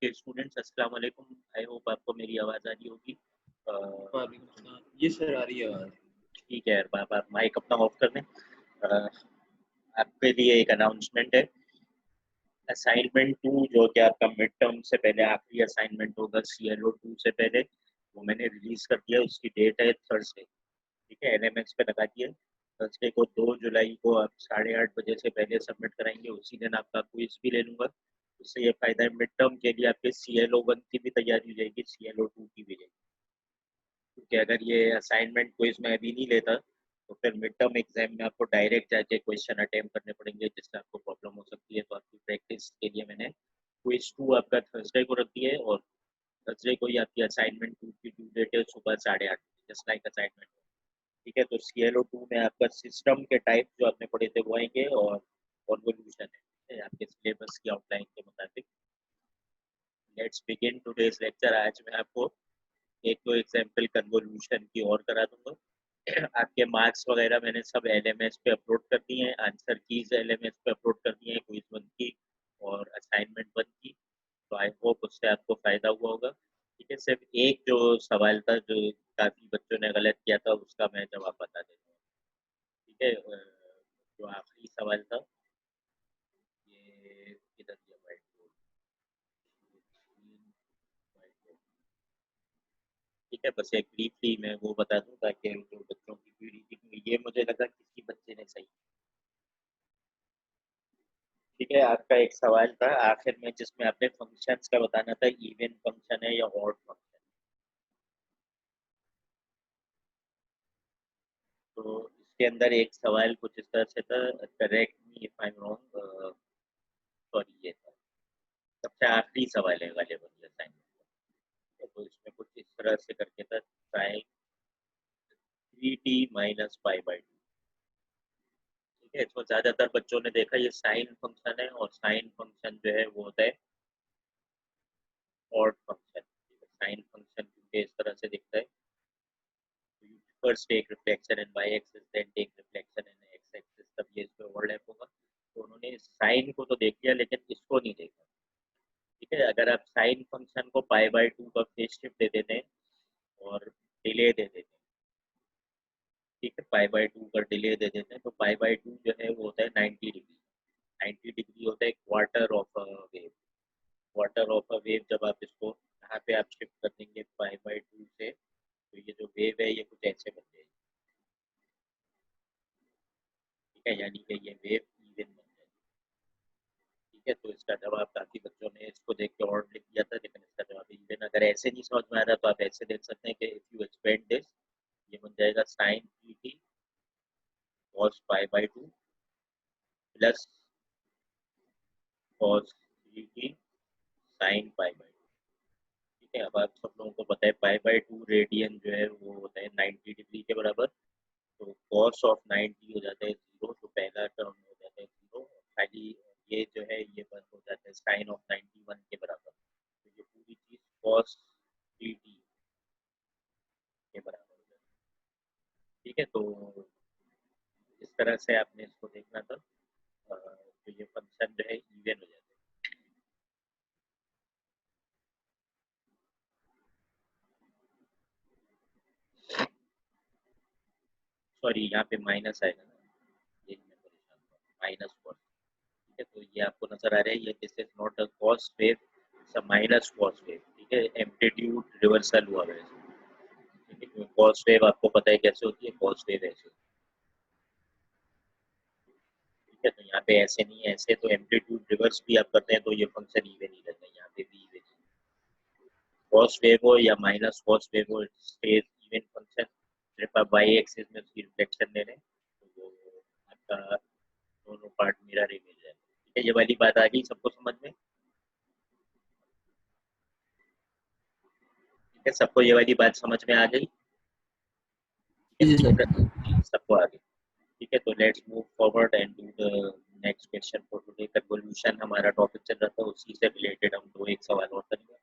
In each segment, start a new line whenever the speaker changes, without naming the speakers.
Okay students, अस्सलाम वालेकुम। I hope आपको मेरी आवाज़ आ रही होगी।
वालेकुम सलाम। ये सर आ रही है आवाज़।
ठीक है, आप माइक अपना ऑफ कर दें। आपके लिए एक अनाउंसमेंट है। असाइनमेंट 2 जो कि आपका मिड टर्म से पहले आखिरी असाइनमेंट होगा CLO 2 से पहले, वो मैंने रिलीज़ कर दिया। उसकी डेट है थर्सडे। ठीक है, LMS पे लगा दिया। थर्सडे को 2 जुलाई को आप 8:30 बजे से पहले सबमिट कराएंगे। उसी दिन आपका क्विज भी ले लूँगा। उससे ये फ़ायदा है, मिड टर्म के लिए आपके CLO 1 की भी तैयारी हो जाएगी, CLO 2 की भी जाएगी। क्योंकि अगर ये असाइनमेंट क्विज में अभी नहीं लेता तो फिर मिड टर्म एग्जाम में आपको डायरेक्ट जाके क्वेश्चन अटेम्प्ट करने पड़ेंगे, जिससे आपको प्रॉब्लम हो सकती है। तो आपकी प्रैक्टिस के लिए मैंने क्विज 2 आपका थर्सडे को रख दिया है, और थर्सडे को ही आपकी असाइनमेंट 2 की ड्यू डेट है सुबह 8:30 जस्ट लाइक असाइनमेंट। ठीक है, तो CLO 2 में आपका सिस्टम के टाइप जो आपने पढ़े थे वो आएंगे, और कॉन्वोल्यूशन है आपके सिलेबस की आउटलाइन के मुताबिक। Let's begin today's lecture. आज मैं आपको एक दो एग्जाम्पल कन्वोल्यूशन की और करा दूंगा। आपके मार्क्स वगैरह मैंने सब LMS पे अपलोड कर दिए हैं, आंसर कीज LMS पे अपलोड कर दिए हैं, क्विज 1 की और असाइनमेंट 1 की। तो आई होप उससे आपको फायदा हुआ होगा। ठीक है, सिर्फ एक जो सवाल था जो काफी बच्चों ने गलत किया था, उसका मैं जवाब बता देता हूँ। ठीक है, जो आखिरी सवाल था, ये किधर दिया, व्हाइट बोर्ड। ठीक है, बस एक ब्रीफली मैं वो बता दूं ताकि जो बच्चों की पीढ़ी थी, ये मुझे लगा किसी बच्चे ने सही। ठीक है, आपका एक सवाल था आखिर में जिसमें आपने फंक्शंस का बताना था, इवन फंक्शन है या ऑड फंक्शन। तो इसके अंदर एक सवाल कुछ इस तरह से था, correct me if I am wrong. Sorry, ये था सबसे आखिरी सवाल है वाले बंदे असाइनमेंट। तो इसमें कुछ इस तरह से करके था, sign 3t minus pi by 2। ठीक है, इसमें ज्यादातर बच्चों ने देखा ये साइन फंक्शन है, और साइन फंक्शन जो है वो होता है ऑड फंक्शन। साइन फंक्शन क्योंकि इस तरह से दिखता है, first take reflection in y axis, then take reflection in x axis, तब ये इसमें ओवरलैप होगा। तो उन्होंने साइन को तो देख लिया लेकिन इसको नहीं देखा। ठीक है, अगर आप साइन फंक्शन को पाई बाई 2 का फेज शिफ्ट दे देते हैं और डिले दे देते हैं, ठीक है, पाई बाई 2 का डिले दे देते हैं, तो पाई बाई 2 जो है वो होता है 90 डिग्री। 90 डिग्री होता है quarter of a wave. Quarter of a wave जब आप इसको यहाँ पे आप शिफ्ट कर देंगे पाई बाई 2 से, तो ये जो वेव है ये कुछ ऐसे बन जाएगी। ठीक है, यानी कि ये वेव इवन बन जाएगी। ठीक है, तो इसका जवाब काफी बच्चों ने इसको देख के और लिख दिया था, लेकिन इसका जवाब इवन। अगर ऐसे नहीं समझ में आ रहा तो आप ऐसे देख सकते हैं कि इफ यू एक्सपेंड दिस, ये बन जाएगा sine 3t cos pi by 2 plus cos 3t sine pi by 2। ठीक है, अब आप सब लोगों को पता है पाई बाई 2 रेडियन जो है वो होता है 90 डिग्री के बराबर। तो cos ऑफ 90 हो जाता है 0, तो पहला टर्म हो जाता है 0। खाली ये जो है ये बन हो जाता है साइन ऑफ 91 के बराबर। तो ये पूरी चीज cos 3t के बराबर हो जाती है। ठीक है, तो इस तरह से आपने इसको देखना था। तो ये फंक्शन जो है इवन हो जाता है। सॉरी, यहाँ पे माइनस आएगा ना, ये मैं परेशान हूँ, माइनस कॉस। ठीक है, तो ये आपको नजर आ रहा है, ये this is not a cos wave, it's a minus cos wave. ठीक है, एम्पलीट्यूड रिवर्सल हुआ है। ठीक है, कॉस वेव आपको पता है कैसे होती है, कॉस वेव ऐसे। ठीक है, तो यहाँ पे ऐसे नहीं है, ऐसे तो एम्पलीट्यूड रिवर्स भी आप करते हैं तो ये फंक्शन इवन ही रहता है, यहाँ पे भी इवन। कॉस वेव हो या माइनस कॉस वेव हो, स्टेज इवन फंक्शन। सिर्फ आप वाई एक्सिस में उसकी रिफ्लेक्शन ले रहे हैं तो वो आपका दोनों पार्ट मिरर इमेज है। ठीक है, ये वाली बात आ गई सबको समझ में। ठीक है, सबको ये वाली बात समझ में आ गई।
जी सर।
सबको आ गई। ठीक है, तो let's move forward and do the next question for today. Convolution हमारा टॉपिक चल रहा था, उसी से रिलेटेड हम दो एक सवाल और करेंगे।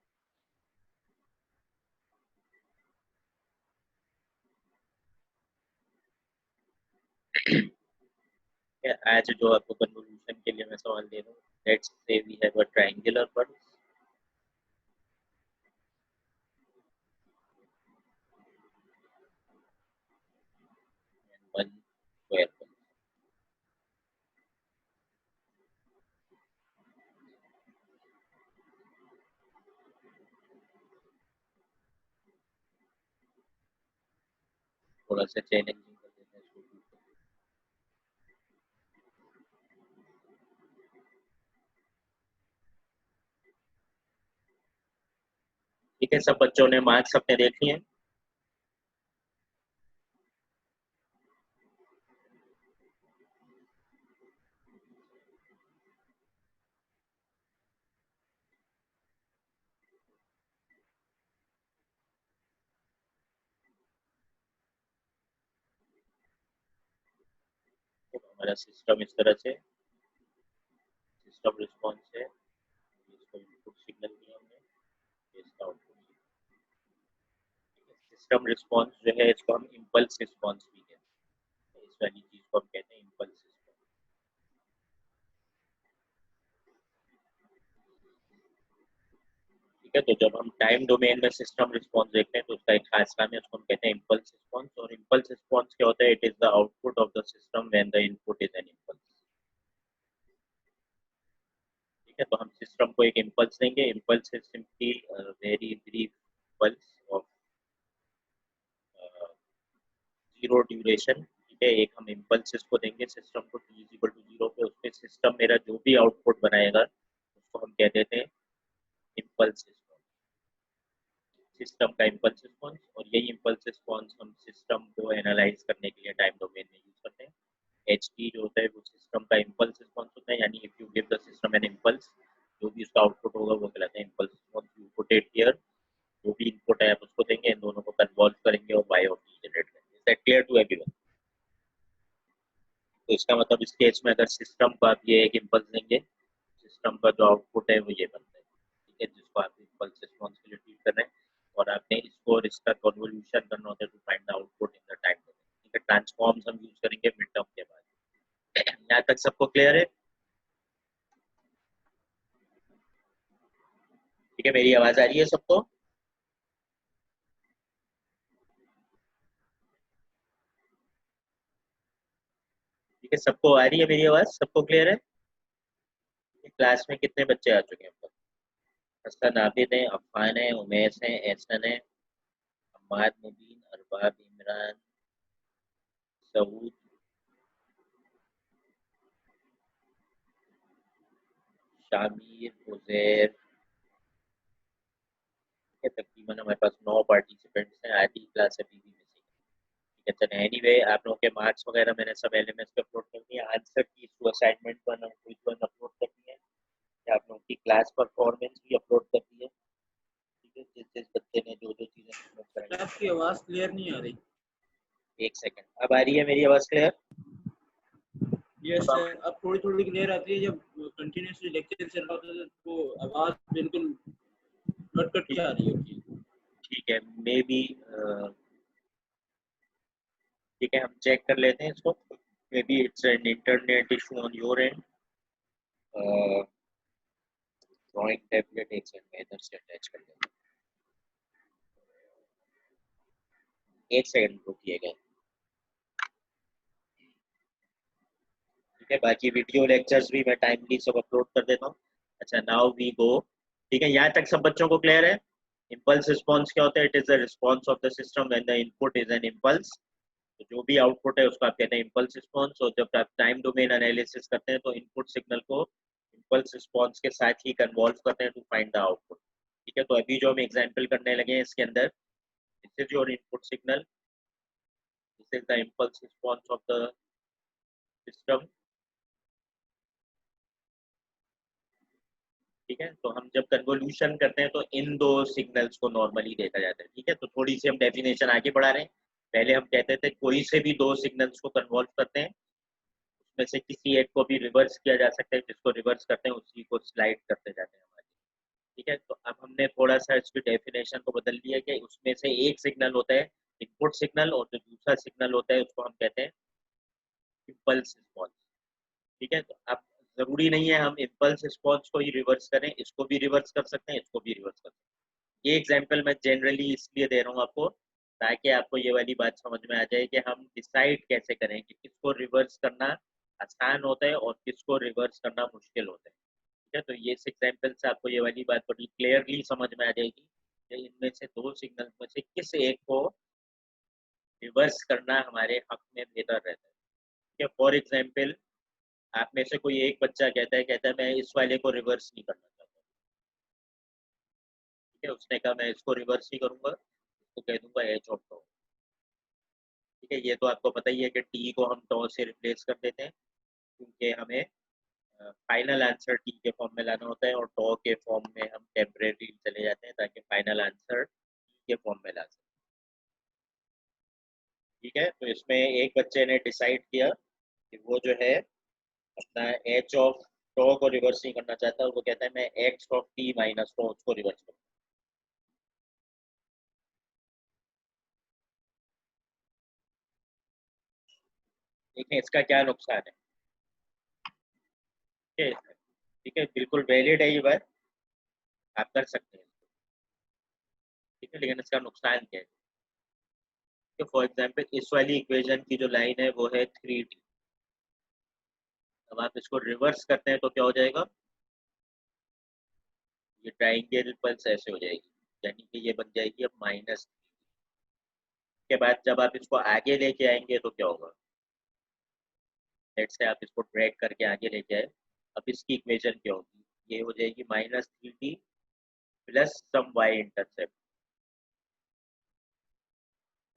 आज जो आपको कन्वोल्यूशन के लिए मैं सवाल दे रहा हूँ, let's say we have a triangular curve. थोड़ा सा चैलेंजिंग कर देते हैं इसको। ठीक है, सब बच्चों ने मार्क्स अपने देख लिए? तो हमारा सिस्टम इस तरह से सिस्टम रिस्पॉन्स है, इसको इनपुट सिग्नल दिया हमने, इसका आउटपुट। सिस्टम रिस्पॉन्स जो है इसको हम इम्पल्स रिस्पॉन्स भी कहते हैं, इस वाली चीज को हम कहते हैं इम्पल्स रिस्पॉन्स। ठीक है, तो जब हम टाइम डोमेन में सिस्टम रिस्पॉन्स देखते हैं तो उसका एक खास नाम है, उसको हम कहते हैं इम्पल्स रिस्पॉन्स। और इम्पल्स रिस्पॉन्स क्या होता है? It is the output of the system when the input is an impulse. ठीक है, तो हम सिस्टम को एक इम्पल्स देंगे। Impulse is simply very brief pulse of zero duration. ठीक है, एक हम इम्पल्स को देंगे सिस्टम को t इक्वल टू 0 पे, उसपे सिस्टम मेरा जो भी आउटपुट बनाएगा उसको हम कह देते हैं इम्पल्स रिस्पॉन्स, सिस्टम का इम्पल्स रिस्पॉन्स। और यही इम्पल्स रिस्पॉन्स हम सिस्टम को एनालाइज करने के लिए टाइम डोमेन में यूज करते हैं। एच टी जो होता है वो सिस्टम का इम्पल्स रिस्पॉन्स होता है, यानी if you give the system an impulse, जो भी उसका आउटपुट होगा वो कहलाता है impulse response. You put it here, जो भी इनपुट है आप उसको देंगे, इन दोनों को कन्वॉल्व करेंगे और वाई और टी जनरेट करेंगे। Is that clear to everyone? तो इसका मतलब इस केस में अगर सिस्टम को आप ये एक इम्पल्स देंगे, सिस्टम का जो आउटपुट है वो ये बनता है। ठीक है, जिसको आप इम्पल्स रिस्पॉन्स के लिए ट्रीट कर रहे हैं, और आपने इसको और इसका कन्वोल्यूशन करना होता है to find the output in the time domain. ठीक है, ट्रांसफॉर्म्स हम यूज करेंगे मिड टर्म के बाद। यहाँ तक सबको क्लियर है? ठीक है, मेरी आवाज आ रही है सबको? ठीक है, सबको आ रही है मेरी आवाज? सबको क्लियर है? क्लास में कितने बच्चे आ चुके हैं अब तक? हसन, आबिद है, अफान है, उमेश है, एहसन है, अम्माद, मुबीन, अरबाब, इमरान, सऊद, शामिर, उजैर। तकरीबन हमारे पास 9 पार्टिसिपेंट्स हैं। आधी क्लास अभी भी मिसिंग है। ठीक है, चलिए एनीवे आप लोगों के मार्क्स वगैरह मैंने सब एलएमएस पे अपलोड कर दिए। आंसर की टू असाइनमेंट वन और क्विज वन अपलोड कर दिए हैं। आप लोगों की क्लास परफॉर्मेंस भी अपलोड कर दी है। ठीक है, जिस जिस बच्चे ने जो जो चीजें सबमिट कराई।
आपकी आवाज क्लियर नहीं आ रही।
एक सेकंड, अब आ रही है मेरी आवाज क्लियर?
यस सर, अब थोड़ी थोड़ी क्लियर आती है। जब कंटिन्यूसली लेक्चर चल रहा होता है तो आवाज बिल्कुल कट कट के आ रही होती है।
ठीक है, मे बी ठीक है, हम चेक कर लेते हैं इसको। May be it's an internet issue on your and. Drawing tablet एक सेकंड में इधर से अटैच कर लेते हैं। एक सेकंड रुकिएगा। ठीक है, बाकी वीडियो लेक्चर्स भी मैं टाइमली सब अपलोड कर देता हूँ। अच्छा, नाउ वी गो। ठीक है, यहाँ तक सब बच्चों को क्लियर है? इम्पल्स रिस्पॉन्स क्या होता है? It is the response of the system when the input is an impulse. तो जो भी आउटपुट है उसको आप कहते हैं इम्पल्स रिस्पॉन्स। और जब आप टाइम डोमेन एनालिसिस करते हैं तो इनपुट सिग्नल को इम्पल्स रिस्पॉन्स के साथ ही कन्वॉल्व करते हैं टू फाइंड द आउटपुट। ठीक है, तो अभी जो हम एग्जाम्पल करने लगे हैं इसके अंदर, this is your input signal, this is the impulse response of the system. ठीक है, तो हम जब कन्वोल्यूशन करते हैं तो इन दो सिग्नल्स को नॉर्मली देखा जाता है। ठीक है, तो थोड़ी सी हम डेफिनेशन आगे बढ़ा रहे हैं। पहले हम कहते थे कोई से भी दो सिग्नल्स को कन्वॉल्व करते हैं, उसमें से किसी एक को भी रिवर्स किया जा सकता है, जिसको रिवर्स करते हैं उसी को स्लाइड करते जाते हैं हमारे। ठीक है, तो अब हमने थोड़ा सा इसकी डेफिनेशन को बदल दिया कि उसमें से एक सिग्नल होता है इनपुट सिग्नल, और जो दूसरा सिग्नल होता है उसको हम कहते हैं इम्पल्स रिस्पॉन्स। ठीक है, तो अब जरूरी नहीं है हम इम्पल्स रिस्पॉन्स को ही रिवर्स करें, इसको भी रिवर्स कर सकते हैं, इसको भी रिवर्स कर सकते हैं। ये एग्जांपल मैं जनरली इसलिए दे रहा हूँ आपको, ताकि आपको ये वाली बात समझ में आ जाए कि हम डिसाइड कैसे करें कि किसको रिवर्स करना आसान होता है और किसको रिवर्स करना मुश्किल होता है। ठीक है, तो ये इस एग्जाम्पल से आपको ये वाली बात बड़ी क्लियरली समझ में आ जाएगी कि इनमें से दो सिग्नल में से किस एक को रिवर्स करना हमारे हक में बेहतर रहता है। ठीक है, फॉर एग्जाम्पल आप में से कोई एक बच्चा कहता है मैं इस वाले को रिवर्स नहीं करना चाहता। ठीक है, उसने कहा मैं इसको रिवर्स नहीं करूंगा, उसको कह दूंगा एच ऑफ टॉ। ठीक है, ये तो आपको पता ही है कि टी को हम टॉ से रिप्लेस कर देते हैं, क्योंकि हमें फाइनल आंसर टी के फॉर्म में लाना होता है, और टॉ के फॉर्म में हम टेम्परेरी चले जाते हैं ताकि फाइनल आंसर टी के फॉर्म में ला सकें। ठीक है, तो इसमें एक बच्चे ने डिसाइड किया कि वो जो है अपना एच ऑफ टॉ को रिवर्स नहीं करना चाहता, और वो कहता है मैं एक्स ऑफ टी माइनस टॉ उसको रिवर्स करूँ। देखिए इसका क्या नुकसान है। ठीक है, ठीक है, बिल्कुल वैलिड है ये बात, आप कर सकते हैं। ठीक है, लेकिन इसका नुकसान क्या है? फॉर एग्जाम्पल इस वाली इक्वेशन की जो लाइन है वो है 3t। अब आप इसको रिवर्स करते हैं तो क्या हो जाएगा, ये ट्राइंगल पल्स ऐसे हो जाएगी, यानी कि ये बन जाएगी अब माइनस के बाद जब आप इसको आगे लेके आएंगे तो क्या होगा, लेट्स से आप इसको ड्रैग करके आगे लेके आए, अब इसकी इक्वेशन क्या होगी, ये हो जाएगी -3t प्लस सम y इंटरसेप्ट।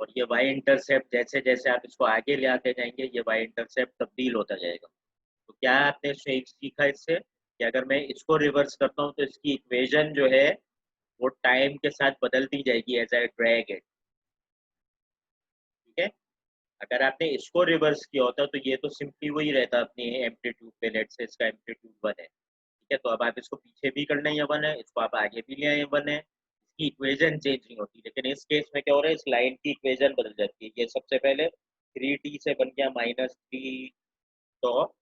और ये y इंटरसेप्ट जैसे जैसे आप इसको आगे ले आते जाएंगे ये y इंटरसेप्ट तब्दील होता जाएगा। तो क्या आपने सीखा इससे कि अगर मैं इसको रिवर्स करता हूँ तो इसकी इक्वेशन जो है वो टाइम के साथ बदलती जाएगी एज आई ड्रैग इट। ठीक है, अगर आपने इसको रिवर्स किया होता तो ये तो सिंपली वही रहता अपनी एम्पलीट्यूड पे, लेट से इसका एम्पलीट्यूड 1 है। ठीक है, तो अब आप इसको पीछे भी करना है 1 है, इसको आप आगे भी ले आए 1 है, इसकी इक्वेशन चेंज नहीं होती। लेकिन इस केस में क्या हो रहा है, इस लाइन की इक्वेशन बदल जाती है। ये सबसे पहले 3t से बन गया -3 तो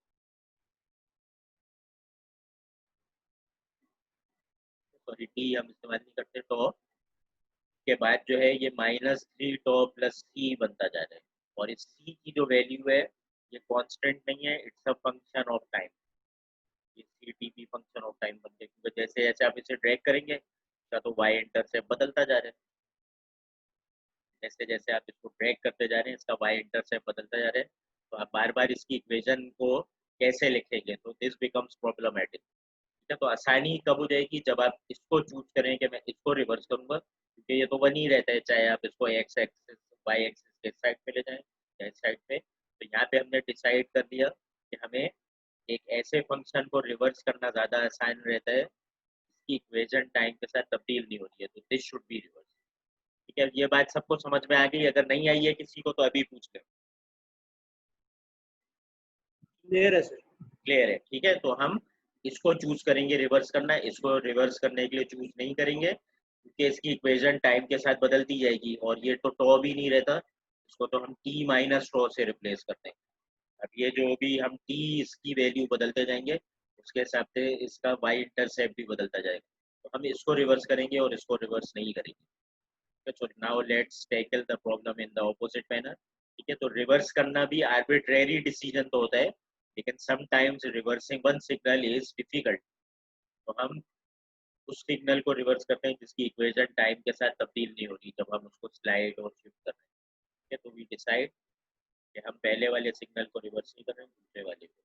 सॉरी टी हम इस्तेमाल नहीं करते, तो के बाद जो है ये -3 टॉ प्लस सी बनता जा रहा है। और इस सी की जो वैल्यू है ये कांस्टेंट नहीं है, it's a function of time. ये सी टी भी फंक्शन ऑफ टाइम बन गया, क्योंकि जैसे जैसे आप इसे ड्रैग करेंगे इसका तो वाई इंटरसेप्ट बदलता जा रहा है। जैसे जैसे आप इसको ड्रैग करते जा रहे हैं इसका वाई इंटरसेप्ट बदलता जा रहा है, तो आप बार बार इसकी इक्वेशन को कैसे लिखेंगे, तो दिस बिकम्स प्रॉब्लमेटिक। ठीक है, तो आसानी कब हो जाएगी, जब आप इसको चूज करें कि मैं इसको रिवर्स करूंगा, क्योंकि ये तो वन ही रहता है, चाहे आप इसको एक्स एक्सिस वाई एक्सिस के साइड पे ले जाएं या इस साइड पे। तो यहाँ पे हमने डिसाइड कर लिया कि हमें एक ऐसे फंक्शन को रिवर्स करना ज़्यादा आसान रहता है जिसकी इक्वेशन टाइम के साथ तब्दील नहीं होती है, तो दिस शुड बी रिवर्स। ठीक है, ये बात सबको समझ में आ गई, अगर नहीं आई है किसी को तो अभी पूछ ले।
क्लियर है सर।
क्लियर है, ठीक है, तो हम इसको चूज करेंगे रिवर्स करना, इसको रिवर्स करने के लिए चूज नहीं करेंगे क्योंकि इसकी इक्वेशन टाइम के साथ बदलती जाएगी, और ये तो टॉ भी नहीं रहता, इसको तो हम t माइनस टॉ से रिप्लेस करते हैं। अब ये जो भी हम t इसकी वैल्यू बदलते जाएंगे उसके हिसाब से इसका y इंटरसेप्ट भी बदलता जाएगा, तो हम इसको रिवर्स करेंगे और इसको रिवर्स नहीं करेंगे। So now let's tackle the problem in the opposite manner। ठीक है, तो रिवर्स करना भी आर्बिट्रेरी डिसीजन तो होता है, लेकिन sometimes reversing one signal is difficult. तो हम उस सिग्नल को रिवर्स करते हैं जिसकी इक्वेशन टाइम के साथ तब्दील नहीं हो रही, जब हम उसको स्लाइड और शिफ्ट कर रहे हैं। ठीक है, तो वी डिसाइड कि हम पहले वाले सिग्नल को रिवर्स नहीं कर रहे हैं, दूसरे वाले को।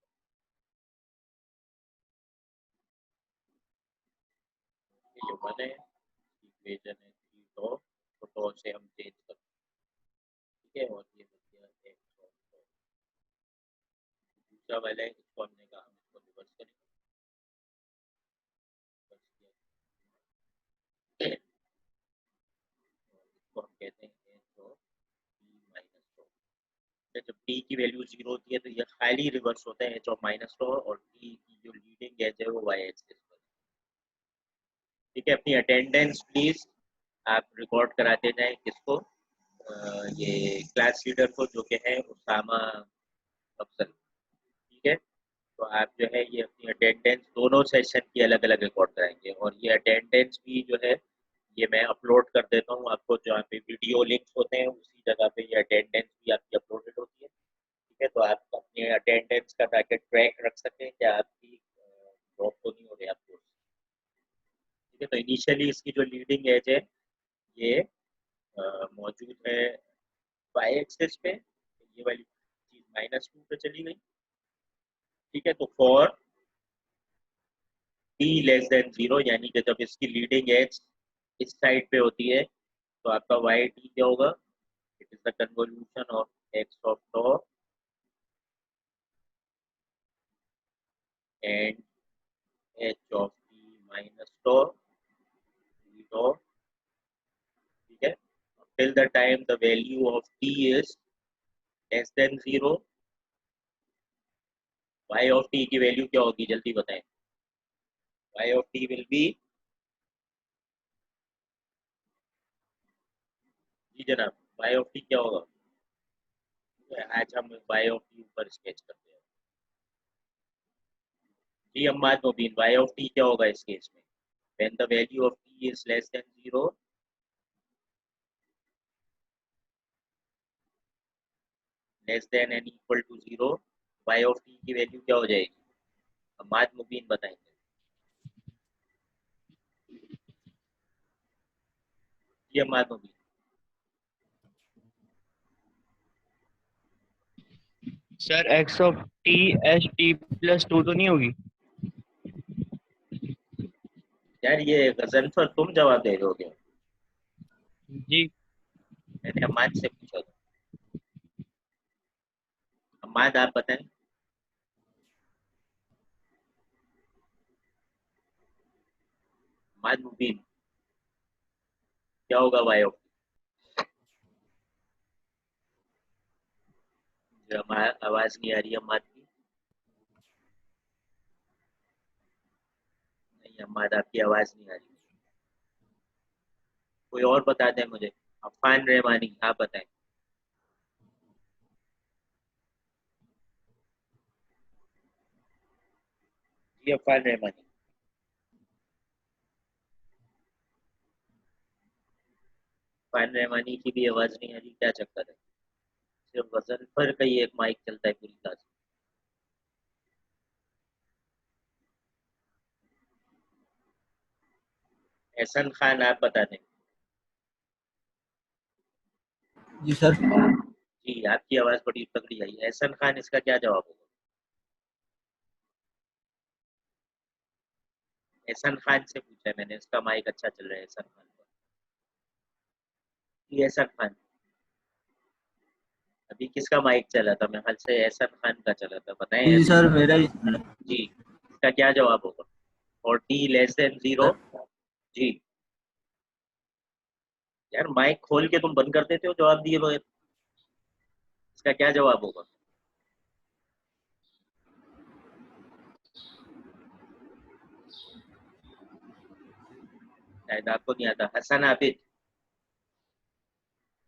ये 1 है, इक्वेशन है 3 टॉ, तो टॉ से हम चेंज करते हैं। ठीक है, और ये बच गया x और टॉ। दूसरा वाला है, इसको हमने कहा हम इसको रिवर्स करेंगे, रिवर्स किया, इसको हम कहते हैं तो टी माइनस टॉ। जब टी की वैल्यू 0 होती है तो ये खाली रिवर्स होता है एच ऑफ माइनस टॉ, और टी की जो लीडिंग एज है वो वाई एक्सिस पर। ठीक है, अपनी अटेंडेंस प्लीज आप रिकॉर्ड कराते जाएं, किसको, ये क्लास लीडर को जो कि है उसामा अफजल। ठीक है, तो आप जो है ये अपनी अटेंडेंस दोनों सेशन की अलग अलग रिकॉर्ड कराएंगे, और ये अटेंडेंस भी जो है ये मैं अपलोड कर देता हूँ आपको, जहाँ पे वीडियो लिंक्स होते हैं उसी जगह पे ये अटेंडेंस भी आपकी अपलोडेड होती है। ठीक है, तो आप अपने अटेंडेंस का ताकि ट्रैक रख सकें कि आपकी ड्रॉप तो नहीं हो रही आपको। ठीक है, तो इनिशियली इसकी जो लीडिंग एज है ये मौजूद है वाई एक्सिस पे, ये वाली चीज -2 पे चली गई। ठीक है, तो फॉर t लेस देन 0, यानी कि जब इसकी लीडिंग एज इस साइड पे होती है तो आपका वाई टी क्या होगा, it is the convolution of X of tau and H of T minus tau tau. ठीक है, till the time the value of t is less than 0, y of t की वैल्यू क्या होगी जल्दी बताएं। y of t will be, जी जनाब, y of t क्या होगा। आज हम y of t ऊपर स्केच करते हैं। जी अम्माद मुबीन, y of t क्या होगा इस केस में, when the value of t is less than 0, less than and equal to 0, y of t की वैल्यू क्या हो जाएगी, अम्माद मुबीन बताएंगे। जी Ammad Mubeen,
sir X of T H T plus two तो नहीं होगी।
यार ये गजनफर तुम जवाब दे दोगे,
जी
मैंने अम्माद से पूछा था। अम्माद आप बताएं। अम्माद मुबीन क्या होगा y of t, आवाज नहीं आ रही अम्माद की। नहीं अम्माद आपकी आवाज नहीं आ रही, कोई और बता दें मुझे। अफान रहमानी आप बताएं। जी अफान रहमानी, अफान रहमानी की भी आवाज नहीं आ रही, क्या चक्कर है। सिर्फ गजनफर का ही एक माइक चलता है पूरी क्लास में। एहसन खान आप बता दें।
जी सर।
जी आपकी आवाज बड़ी तगड़ी आई। एहसन खान इसका क्या जवाब होगा। एहसन खान से पूछा है मैंने, इसका माइक अच्छा चल रहा है एहसन खान का। जी एहसन खान, अभी किसका माइक चला था, मैं ख्याल से एहसन खान का चला था, बताएं
जी
एहसन
सर
खान।
मेरा ही
जी इसका क्या जवाब होगा, और टी लेस देन 0।
सर।
जी यार माइक खोल के तुम बंद कर देते हो जवाब दिए बगैर, इसका क्या जवाब होगा। शायद आपको नहीं आता। Hasan Abid,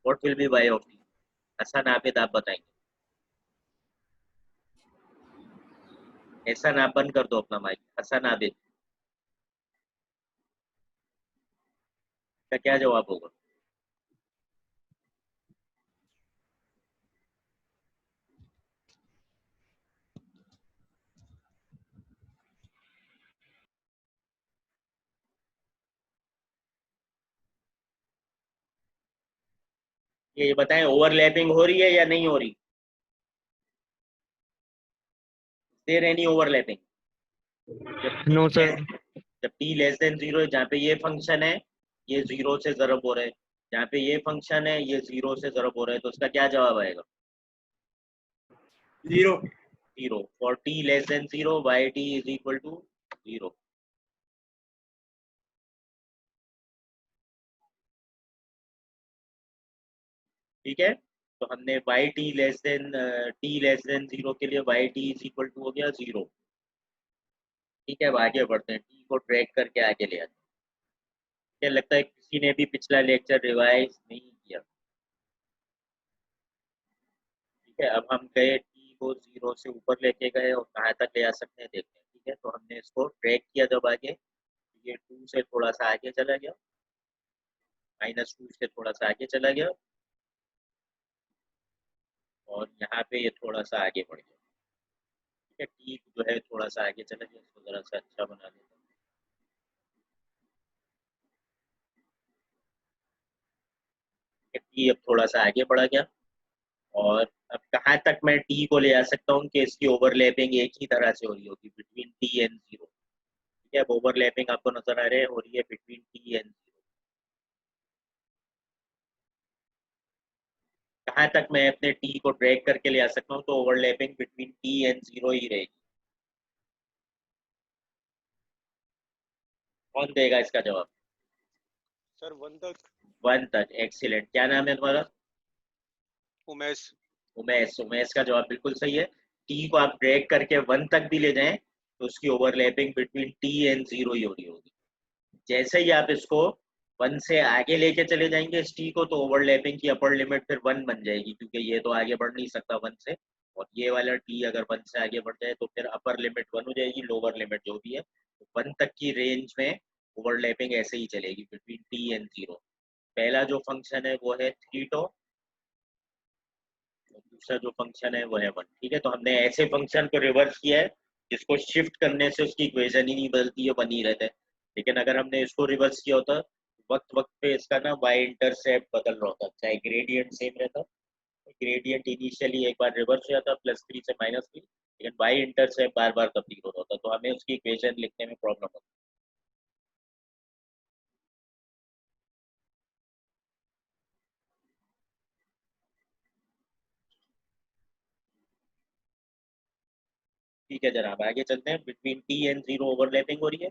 what will be y of t. Hasan Abid आप बताएंगे। हसन आप बंद कर दो अपना माइक। हसन आबिद का क्या जवाब होगा। ये बताएं ओवरलैपिंग हो रही है या नहीं हो रही। There any overlapping.
नो
जब
सर।
t लेस देन 0 है, जहाँ पे ये फंक्शन है ये 0 से ज़रब हो रहा है, जहाँ पे ये फंक्शन है ये 0 से ज़रब हो रहा है, तो उसका क्या जवाब आएगा।
0।
0 for t less than 0 y t is equal to 0। ठीक है, तो हमने t लेस देन 0 के लिए y t is equal to हो गया 0। ठीक है, अब आगे बढ़ते हैं, t को ट्रैक करके आगे ले आते हैं। क्या लगता है किसी ने भी पिछला लेक्चर रिवाइज नहीं किया। ठीक है, अब हम गए टी को 0 से ऊपर लेके गए और कहाँ तक ले आ सकते हैं देखते हैं। ठीक है, तो हमने इसको ट्रैक किया जब आगे, ये 2 से थोड़ा सा आगे चला गया, -2 से थोड़ा सा आगे चला गया, और यहाँ पे ये थोड़ा सा आगे बढ़ गया। ठीक है, टी जो है थोड़ा सा आगे चला गया, इसको जरा सा अच्छा बना देता हूँ। टी अब थोड़ा सा आगे बढ़ा गया, और अब कहाँ तक मैं टी को ले आ सकता हूँ कि इसकी ओवरलैपिंग एक ही तरह से हो रही होगी बिटवीन टी एंड जीरो। ठीक है, अब ओवरलैपिंग आपको नजर आ रहा है हो रही है बिटवीन टी एंड जीरो। कहाँ तक मैं अपने टी को ड्रैग करके ले आ सकता हूँ तो overlapping between T and zero ही रहेगी। कौन देगा इसका जवाब?
सर 1 तक।
1 तक, एक्सीलेंट। क्या नाम है तुम्हारा?
उमेश।
उमेश। उमेश का जवाब बिल्कुल सही है। टी को आप ड्रैग करके 1 तक भी ले जाएं तो उसकी overlapping between T and zero ही हो रही होगी। जैसे ही आप इसको 1 से आगे लेके चले जाएंगे इस टी को तो ओवरलैपिंग की अपर लिमिट फिर 1 बन जाएगी, क्योंकि ये तो आगे बढ़ नहीं सकता 1 से। और ये वाला टी अगर 1 से आगे बढ़ जाए तो फिर अपर लिमिट 1 हो जाएगी, लोअर लिमिट जो भी है तो 1 तक की रेंज में ओवरलैपिंग ऐसे ही चलेगी बिटवीन टी एंड जीरो। पहला जो फंक्शन है वो है थ्री टो, दूसरा जो फंक्शन है वो है 1। ठीक है, तो हमने ऐसे फंक्शन को रिवर्स किया है जिसको शिफ्ट करने से उसकी इक्वेशन ही नहीं बदलती है, बनी रहता है। लेकिन अगर हमने इसको रिवर्स किया होता वक्त वक्त पे इसका ना वाई इंटरसेप्ट बदल रहा होता, चाहे ग्रेडियंट सेम रहता। ग्रेडियंट इनिशियली एक बार रिवर्स हो जाता +3 से -3, लेकिन वाई इंटरसेप्ट बार बार तब्दील हो रहा होता, तो हमें उसकी इक्वेशन लिखने में प्रॉब्लम होती। ठीक है जनाब, आगे चलते हैं। Between T and zero overlapping हो रही है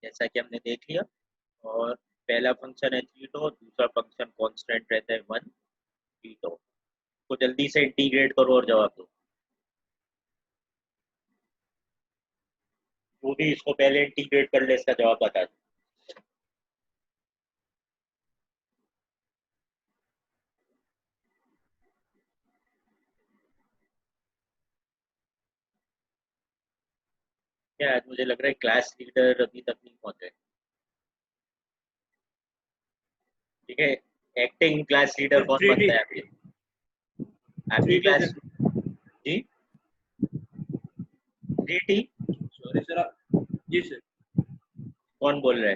जैसा कि हमने देख लिया। और पहला फंक्शन है थ्री टो, दूसरा फंक्शन कांस्टेंट रहता है 1 थ्री टो। को जल्दी से इंटीग्रेट करो और जवाब दो। वो भी इसको पहले इंटीग्रेट कर ले, इसका जवाब बता दो। क्या आज मुझे लग रहा है क्लास लीडर अभी तक नहीं पहुंचे। ठीक है, एक्टिंग क्लास लीडर
सर
कौन
थ्री टी।
बनता है आपके? आपकी
थ्री टी
क्लास?
सर।
जी, थ्री टी?
Sorry sir. जी सर।
कौन बोल रहा है?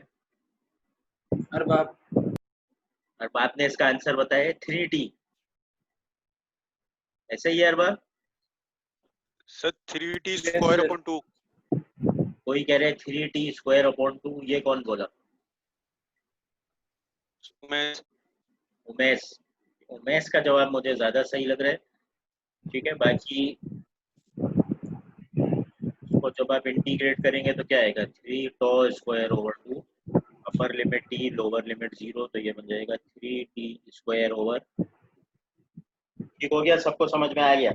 अरे बाप।
और बाप ने इसका आंसर बताया थ्री टी, ऐसे ही है हर बार।
Sir 3t
yes
square
sir.
Upon 2।
कोई कह रहे हैं three T square upon two, ये कौन बोला?
उमेश।
उमेश। उमेश का जवाब मुझे ज्यादा सही लग रहा है। ठीक है, बाकी इसको जब आप इंटीग्रेट करेंगे तो क्या आएगा? Three t square over two, upper limit t lower limit zero, तो ये बन जाएगा थ्री टी स्क्वायर ओवर। ठीक हो गया, सबको समझ में आ गया?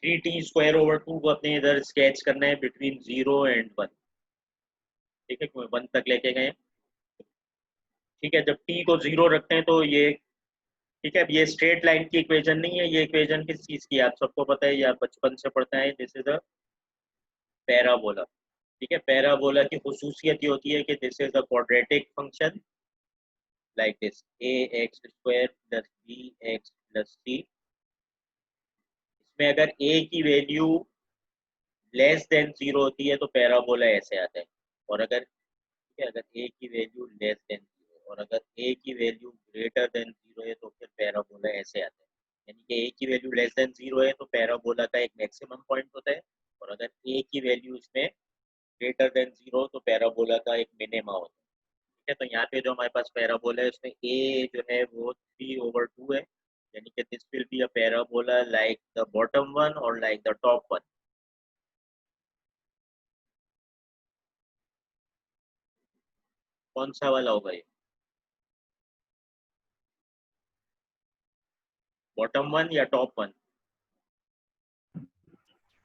Three T square over two को अपने इधर स्केच करना है बिटवीन जीरो एंड 1। ठीक है, 1 तक लेके गए। ठीक है, जब टी को जीरो रखते हैं तो ये, ठीक है, अब ये स्ट्रेट लाइन की इक्वेशन नहीं है, ये इक्वेशन किस चीज की है आप सबको पता है या बचपन से पढ़ते हैं? This is a parabola. ठीक है, पैराबोला की खुसूसियत ये होती है कि this is a quadratic function like this ax² + bx + c। इसमें अगर a की वैल्यू लेस देन जीरो होती है तो पैराबोला ऐसे आता है। और अगर, ठीक है, अगर a की वैल्यू लेस देन जीरो और अगर a की वैल्यू ग्रेटर देन जीरो है तो फिर पैराबोला ऐसे आता है। यानी कि a की वैल्यू लेस देन जीरो है तो पैराबोला का एक मैक्सिमम पॉइंट होता है, और अगर a की वैल्यू इसमें ग्रेटर देन जीरो तो पैराबोला का एक मिनिमा होता है। ठीक है, तो यहाँ पे जो हमारे पास पैराबोला है उसमें a जो है वो 3/2 है, यानी कि this will be a parabola like the bottom one और लाइक द टॉप वन। कौन सा वाला होगा ये? बॉटम वन या top one?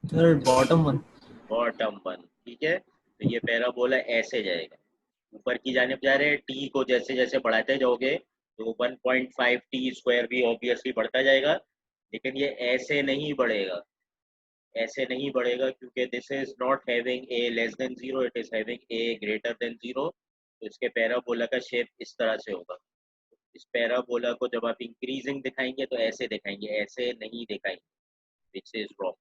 Sir bottom one.
Bottom one. ठीक है, तो ये पैराबोला ऐसे जाएगा, ऊपर की जानिब जा रहे हैं। टी को जैसे जैसे बढ़ाते जाओगे तो 1.5 टी स्क्वायर भी ऑब्वियसली बढ़ता जाएगा, लेकिन ये ऐसे नहीं बढ़ेगा। ऐसे नहीं बढ़ेगा क्योंकि this is not having a less than zero, it is having a greater than zero. तो इसके पैराबोला का शेप इस तरह से होगा। इस पैराबोला को जब आप इंक्रीजिंग दिखाएंगे तो ऐसे दिखाएंगे, ऐसे नहीं दिखाएंगे, विच इज रॉन्ग।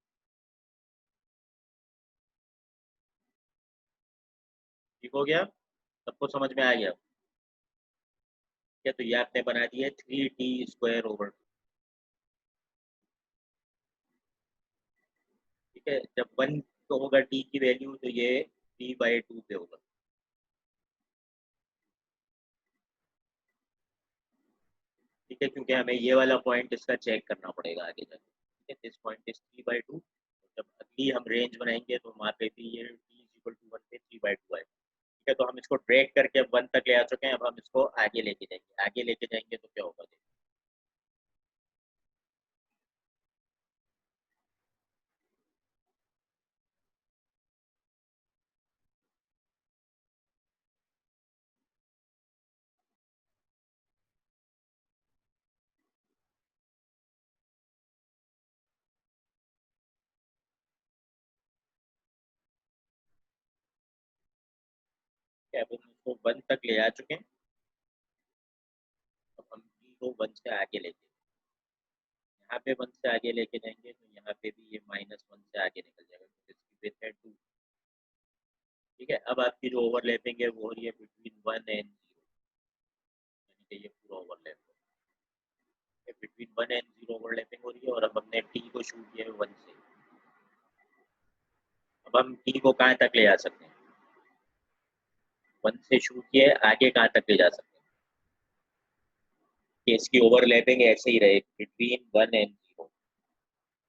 ठीक हो गया, सबको समझ में आ गया? ठीक है, तो ये आपने बना दिया 3t² ठीक है, जब 1 तो होगा t की वैल्यू तो ये t/2 पे होगा। ठीक है, क्योंकि हमें ये वाला पॉइंट इसका चेक करना पड़ेगा आगे जाके। ठीक है, दिस पॉइंट इज 3/2। जब अगली हम रेंज बनाएंगे तो वहाँ पे भी ये t=1 पे 3/2 है। ठीक है, तो हम इसको ड्रैग करके अब 1 तक ले आ चुके हैं। अब हम इसको आगे लेके जाएंगे, आगे लेके जाएंगे तो क्या होगा? अब हम इसको 1 तक ले आ चुके हैं। अब हम t को 1 से आगे लेके, यहाँ पे 1 से आगे लेके जाएंगे तो यहाँ पे भी ये -1 से आगे निकल जाएगा, तो इसकी विड्थ है 2। ठीक है, अब आपकी जो ओवरलैपिंग है वो हो रही है बिटवीन 1 एंड 0, यानी कि ये पूरा ओवरलैप है। बिटवीन 1 एंड 0 ओवरलैपिंग हो रही है, और अब हमने t को शूट किया है 1 से। अब हम t को कहाँ तक ले जा सकते हैं? 1 से शूट किया है, आगे कहाँ तक ले जा सकते हैं कि इसकी ओवरलैपिंग ऐसे ही रहे बिटवीन 1 एंड 0?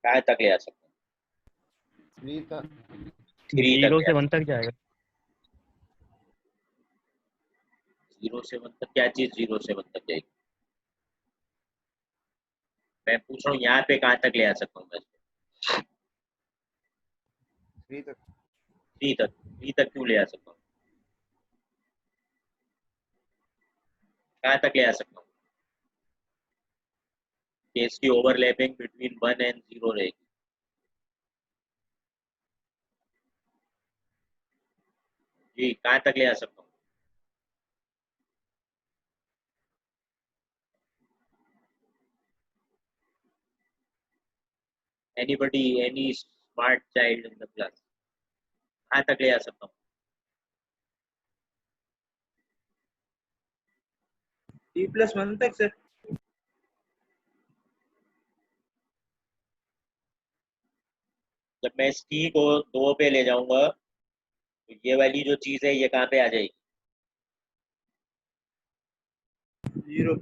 कहाँ तक ले जा सकते हैं?
3 तक।
3 तक
0
ले
से
जा
1 तक जाएगा।
0 से 1 तक? क्या चीज 0 से 1 तक जाएगी? मैं पूछ रहा हूँ यहाँ पे कहाँ तक ले आ सकता हूँ मैं इसको?
3 तक।
3 तक। 3 तक क्यों ले आ सकता हूँ? कहाँ तक ले आ सकता हूँ कि इसकी ओवरलैपिंग बिटवीन 1 एंड 0 रहेगी? जी, कहाँ तक ले आ सकता हूँ? Anybody, any smart child in the class, कहाँ तक ले आ सकता हूँ?
t+1 तक सर।
जब मैं इस t को 2 पे ले जाऊंगा तो ये वाली जो चीज है ये कहाँ पे आ जाएगी?
0।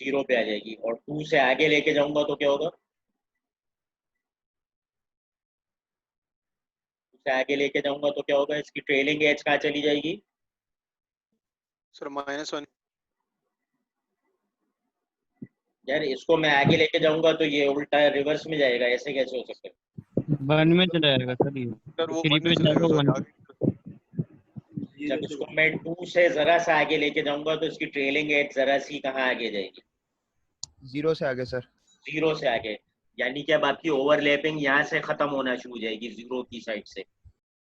0 पे आ जाएगी। और 2 से आगे लेके जाऊंगा तो क्या होगा? 2 से आगे लेके जाऊंगा तो क्या होगा? इसकी ट्रेलिंग एज कहाँ चली जाएगी?
सर -1।
यार इसको मैं आगे लेके जाऊंगा तो ये उल्टा रिवर्स में जाएगा, ऐसे कैसे हो सकता है?
1 में चला जाएगा सर ये।
सर वो
3
1 में
पे
चला
जाएगा
जाएगा
1।
सर आगे।
0
जब
से
इसको मैं 2 से जरा सा आगे लेके जाऊंगा तो इसकी ट्रेलिंग एज जरा सी कहाँ आगे जाएगी?
0 से आगे सर।
0 से आगे, यानी कि अब आपकी ओवरलैपिंग यहाँ से खत्म होना शुरू हो जाएगी 0 की साइड से।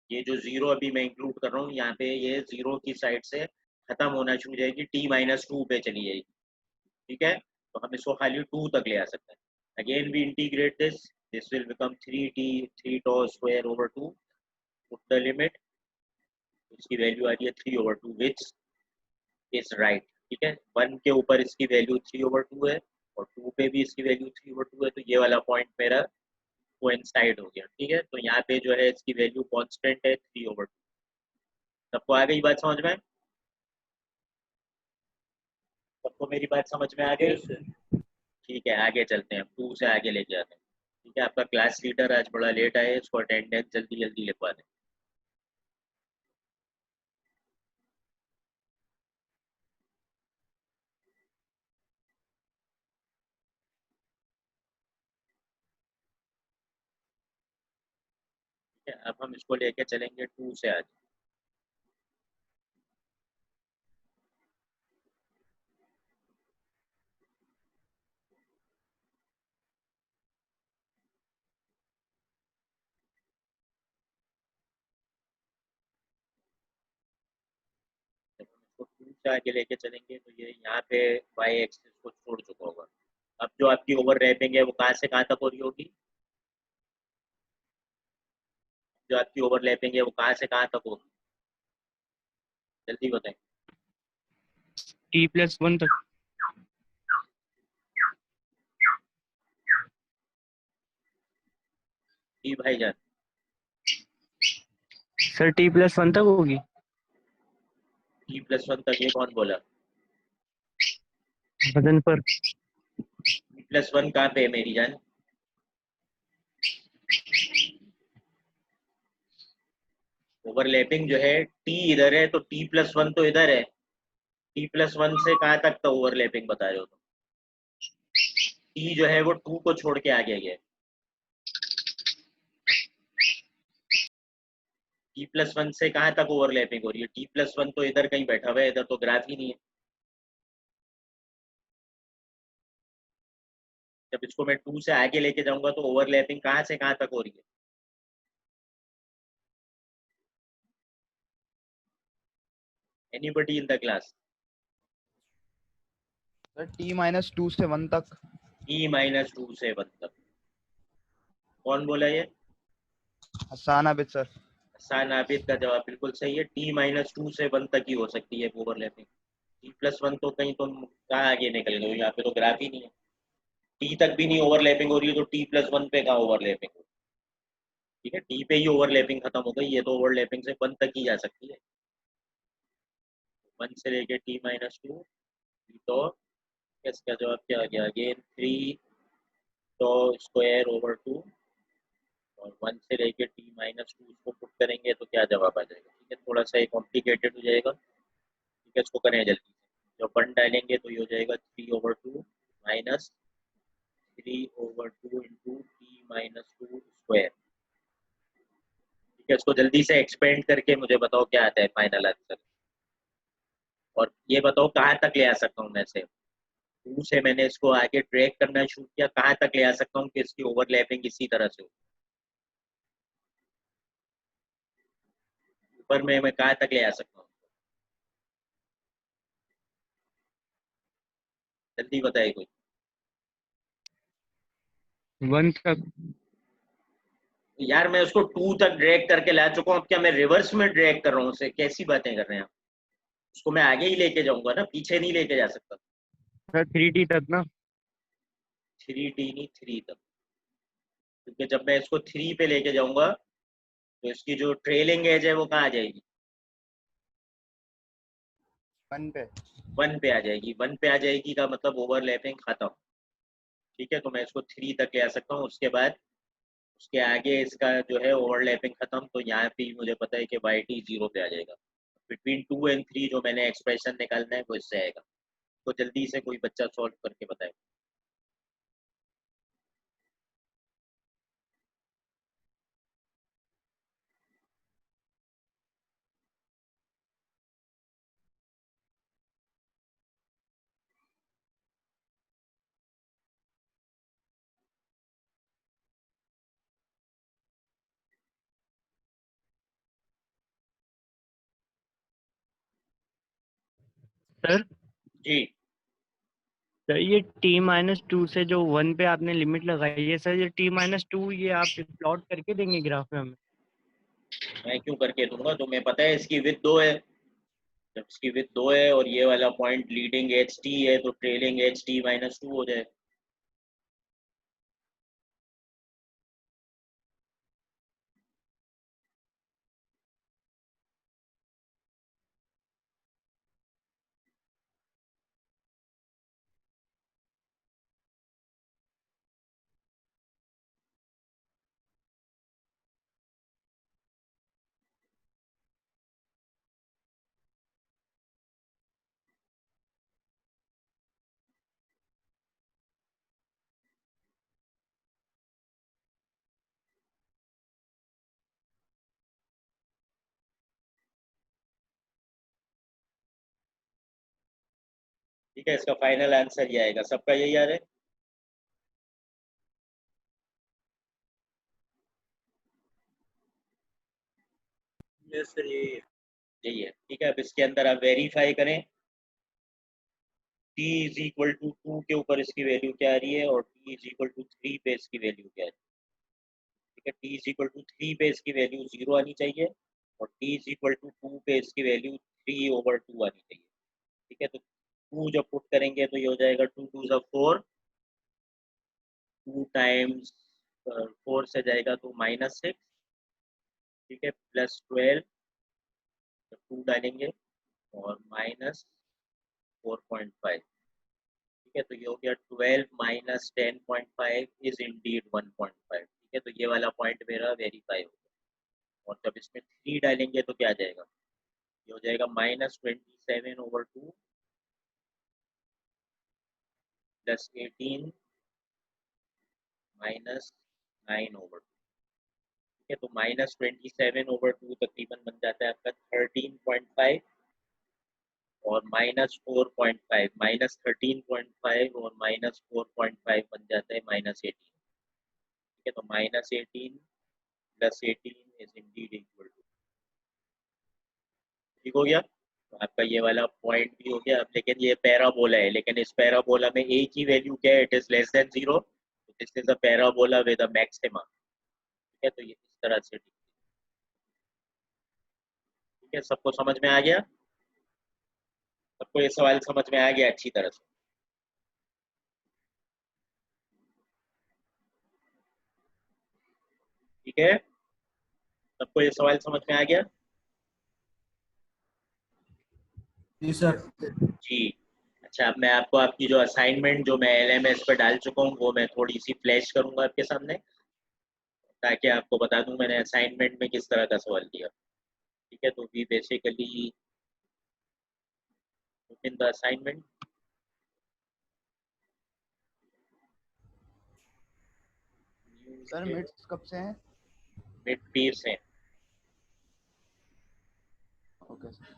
ये जो 0 अभी मैं इंक्लूड कर रहा हूँ यहाँ पे, ये 0 की साइड से खत्म होना शुरू हो जाएगी, t-2 पे चली जाएगी। ठीक है, तो हम इसको खाली 2 तक ले आ सकते हैं। Again we integrate this, this will become 3t 3 tau² / 2, put the limit, इसकी वैल्यू आ रही है 3/2 विच इज राइट। ठीक है, 1 के ऊपर इसकी वैल्यू 3/2 है और 2 पे भी इसकी वैल्यू 3/2 है, तो ये वाला पॉइंट मेरा कोइंसाइड हो गया। ठीक है, तो यहाँ पे जो है इसकी वैल्यू कांस्टेंट है 3/2। सबको आ गई बात समझ में? सबको मेरी बात समझ में आ गई?
Yes sir.
ठीक है, आगे चलते हैं, 2 से आगे लेके आते हैं। ठीक है, आपका क्लास लीडर आज बड़ा लेट आया है, इसको अटेंडेंस जल्दी जल्दी लिखवा दें। ठीक है, अब हम इसको लेके चलेंगे 2 से आगे। जब हम इसको 2 से आगे लेके चलेंगे तो ये यहाँ पे वाई एक्सिस को छोड़ चुका होगा। अब जो आपकी ओवर रैपिंग है वो कहाँ से कहाँ तक हो रही होगी? जो आपकी ओवरलैपिंग है वो कहाँ से कहाँ तक होगी? जल्दी बताएं।
t+1 तक।
जी भाईजान।
सर T+1 तक होगी।
T+1 तक ये कौन बोला?
वजन पर।
T+1 कहाँ पे है मेरी जान? ओवरलैपिंग जो है T इधर है तो T+1 तो इधर है। T+1 से कहाँ तक का ओवरलैपिंग बता रहे हो तुम? T जो है वो 2 को छोड़ के आगे है। T+1 से कहाँ तक ओवरलैपिंग हो रही है? T+1 तो इधर कहीं बैठा हुआ है, इधर तो ग्राफ ही नहीं है। जब इसको मैं 2 से आगे लेके जाऊंगा तो ओवरलैपिंग कहाँ से कहाँ तक हो रही है? Anybody in the class?
Sir T-2 से 1 तक।
T-2 से 1 तक। कौन बोला ये?
हसान आबिद सर।
हसान आबिद का जवाब बिल्कुल सही है। T-2 से 1 तक ही हो सकती है ओवरलैपिंग। T+1 तो कहीं तुम कहाँ आगे निकल गए हो, यहाँ पे तो ग्राफ ही नहीं है। T तक भी नहीं ओवरलैपिंग हो रही है तो T+1 पे कहाँ ओवरलैपिंग हो? ठीक है, T पे ही ओवरलैपिंग खत्म हो गई, ये तो ओवरलैपिंग से 1 तक ही जा सकती है। 1 से लेके T-2। तो इसका जवाब क्या आ गया? अगेन 3 तो स्क्वायर ओवर 2 और 1 से लेके T-2 इसको पुट करेंगे तो क्या जवाब आ जाएगा? ठीक है, थोड़ा सा ये कॉम्प्लिकेटेड हो जाएगा। ठीक है, इसको करें जल्दी से। जब 1 डालेंगे तो ये हो जाएगा 3/2 माइनस 3/2 इंटू T-2 स्क्वायर। ठीक है, इसको जल्दी से एक्सपेंड करके मुझे बताओ क्या आता है फाइनल आंसर। और ये बताओ कहाँ तक ले आ सकता हूँ मैं से? 2 से मैंने इसको आगे ड्रैग करना शुरू किया, कहाँ तक ले आ सकता हूँ कि इसकी ओवरलैपिंग इसी तरह से हो? ऊपर में मैं कहाँ तक ले आ सकता हूँ? जल्दी बताइए कोई।
1 तक।
यार मैं उसको 2 तक ड्रैग करके ला चुका हूँ, अब क्या मैं रिवर्स में ड्रैग कर रहा हूँ उसे? कैसी बातें कर रहे हैं आप? उसको मैं आगे ही लेके जाऊंगा ना, पीछे नहीं लेके जा सकता।
सर 3T तक ना।
3T नहीं, 3 तक। क्योंकि जब मैं इसको 3 पे लेके जाऊंगा तो इसकी जो ट्रेलिंग एज है वो कहाँ आ जाएगी?
1 पे।
1 पे आ जाएगी। 1 पे आ जाएगी का मतलब ओवरलैपिंग खत्म। ठीक है, तो मैं इसको 3 तक ले आ सकता हूँ। उसके बाद उसके आगे इसका जो है ओवरलैपिंग खत्म, तो यहाँ पे मुझे पता है कि YT 0 पे आ जाएगा। बिटवीन 2 एंड 3 जो मैंने एक्सप्रेशन निकालना है वो इससे आएगा। तो जल्दी से कोई बच्चा सॉल्व करके बताए।
सर
जी
सर ये T-2 से जो 1 पे आपने लिमिट लगाई है सर, ये T-2 ये आप प्लॉट करके देंगे ग्राफ में हमें?
मैं क्यों करके दूंगा? तुम्हें पता है इसकी विड्थ 2 है। जब इसकी विड्थ 2 है और ये वाला पॉइंट लीडिंग एज T है तो ट्रेलिंग एज T-2 हो जाए। ठीक है, इसका फाइनल आंसर ये आएगा। सबका यही आ रहा है?
यस सर यही है।
यही है। ठीक है, अब इसके अंदर आप वेरीफाई करें T इज इक्वल टू 2 के ऊपर इसकी वैल्यू क्या आ रही है और T इज इक्वल टू 3 पे इसकी वैल्यू क्या है। ठीक है, T इज इक्वल टू 3 पे इसकी वैल्यू 0 आनी चाहिए और T इज इक्वल टू 2 पे इसकी वैल्यू 3/2 आनी चाहिए। ठीक है, तो 2 जब पुट करेंगे तो ये हो जाएगा 2 2 4, 2 टाइम्स 4 से जाएगा तो -6, ठीक है, +12 2 डालेंगे और -4.5, ठीक है, तो ये हो गया 12 - 10.5 इज इंडीड 1.5, ठीक है, तो ये वाला पॉइंट मेरा वेरीफाई हो गया। और जब इसमें 3 डालेंगे तो क्या जाएगा, ये हो जाएगा -27/2 + 18 - 9/2, ठीक है, तो -27/2 तकरीबन बन जाता है आपका 13.5 और -4.5, -13.5 और -4.5 बन जाता है -18, ठीक है, तो -18 + 18 इज इंडीड इक्वल टू, ठीक हो गया। तो आपका ये वाला पॉइंट भी हो गया। अब लेकिन ये पैराबोला है, लेकिन इस पैराबोला में एक ही वैल्यू क्या है, it is less than 0, this is a parabola with a maxima, ठीक है, तो ये इस तरह से, ठीक है, सबको समझ में आ गया, सबको ये सवाल समझ में आ गया अच्छी तरह से, ठीक है, सबको ये सवाल समझ में आ गया
जी सर।
जी। अच्छा, अब मैं आपको आपकी जो असाइनमेंट जो मैं LMS पर डाल चुका हूँ वो मैं थोड़ी सी फ्लैश करूंगा आपके सामने, ताकि आपको बता दूं मैंने असाइनमेंट में किस तरह का सवाल दिया, ठीक है, तो we basically in the assignment,
sir mids कब से हैं?
मिड 20 है।
Okay sir.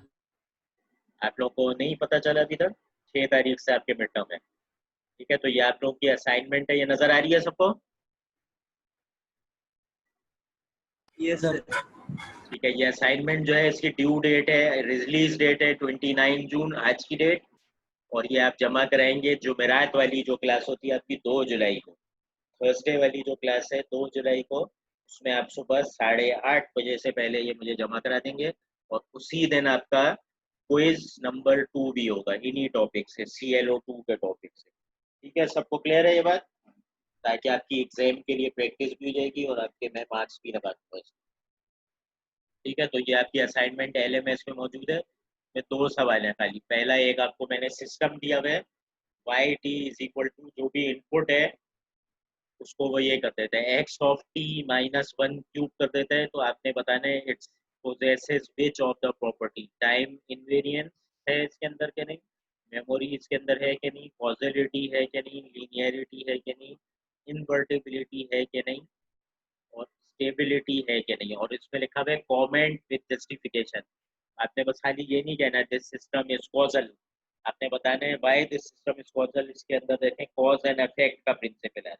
आप लोगों को नहीं पता चला अभी तक, 6 तारीख से आपके मिड टर्म है, ठीक है, तो ये आप लोगों की असाइनमेंट है, ये नजर आ रही है सबको,
यस सर।
ठीक है, ये असाइनमेंट जो है इसकी ड्यू डेट है, रिलीज डेट है 29 जून आज की डेट, और ये आप जमा कराएंगे जुमेरात वाली जो क्लास होती है आपकी 2 जुलाई को, थर्सडे वाली जो क्लास है 2 जुलाई को, उसमें आप सुबह 8:30 बजे से पहले ये मुझे जमा करा देंगे, और उसी दिन आपका क्विज नंबर 2 भी होगा इन्हीं टॉपिक से, CLO2 के टॉपिक से, ठीक है, सबको क्लियर है ये बात, ताकि आपकी एग्जाम के लिए प्रैक्टिस भी हो जाएगी और आपके मैं मार्क्स भी लगा दूंगा, ठीक है, तो ये आपकी असाइनमेंट LMS में मौजूद है, में 2 सवाल हैं खाली, पहला एक आपको मैंने सिस्टम दिया हुआ है, YT = जो भी इनपुट है उसको वो ये कर देते हैं x(t-1) क्यूब कर देते हैं, तो आपने बताना है it's possesses which of the property, time invariance है इसके अंदर के नहीं, मेमोरी इसके अंदर है कि नहीं, कॉजलिटी है कि नहीं, लीनियरिटी है कि नहीं, इनवर्टिबिलिटी है कि नहीं, और स्टेबिलिटी है कि नहीं, और इसमें लिखा हुआ है कमेंट विद जस्टिफिकेशन, आपने बस खाली ये नहीं कहना दिस सिस्टम इज कॉजल, आपने बताना है why this system is causal, इसके अंदर देखें कॉज एंड इफेक्ट का प्रिंसिपल है,